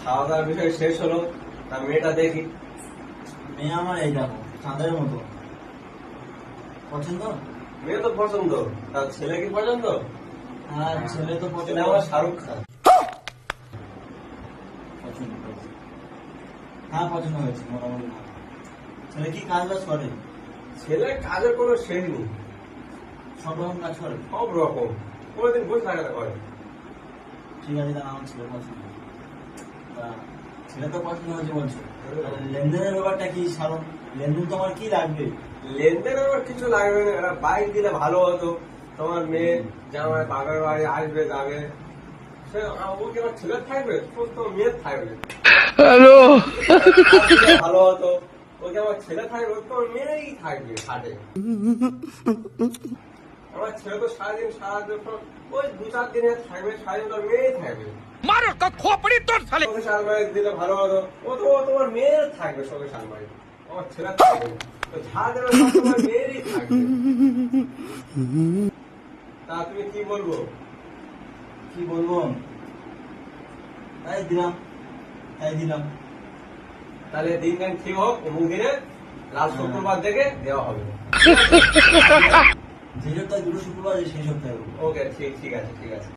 খাওয়া দাওয়ার বিষয় শেষ হলো, তা মেয়েটা দেখি। মেয়ে আমার এই দেখো চাঁদের মতো পছন্দ। মেয়ে তো পছন্দ, তার ছেলে কি পছন্দ? হ্যাঁ ছেলে তো পছন্দ। ছেলে আমার শাহরুখ খান। পছন্দ করেছে। হ্যাঁ পছন্দ হয়েছে মোটামুটি ভালো। ছেলে কি কাজ বাজ করে? ছেলে কাজের কোনো শেষ নেই, সব রকম কাজ করে। সব রকম, কোনোদিন বসে থাকা করে। ঠিক আছে তাহলে আমার ছেলে পছন্দ। তা ছেলে তো পছন্দ হয়েছে বলছো, তাহলে লেনদেনের ব্যাপারটা কি সারণ? লেনদেন তোমার কি লাগবে? লেনদেন আমার কিছু লাগবে না, একটা বাইক দিলে ভালো হতো। তোমার মেয়ে জামাই বাবার বাড়ি আসবে যাবে, সে ওকে আমার ছেলে থাকবে, তো মেয়ে থাকবে। হ্যালো, ভালো হতো। ওকে আমার ছেলে থাকবে, তোর মেয়েই থাকবে হাটে। আমার ছেলে তো সারাদিন ওই 2-4 দিনে থাকবে, সারাদিন তোর মেয়েই থাকবে। শোকেশ আলমারি দিলে ভালো হতো। ও তোমার মেয়ের থাকবে শোকেশ আলমারি, আমার ছেলে থাকবে না। তো যা দেবে সব তোমার মেয়েরই থাকবে। তা তুমি কি বলবো? কি বলবো, তাই দিলাম তাই দিলাম। তাহলে দিন ঠিক হোক, অমুক দিনে লাল শুক্রবার দেখে দেওয়া হবে। যে সপ্তাহে দুটো শুক্রবার সেই সপ্তাহে। ওকে, ঠিক আছে।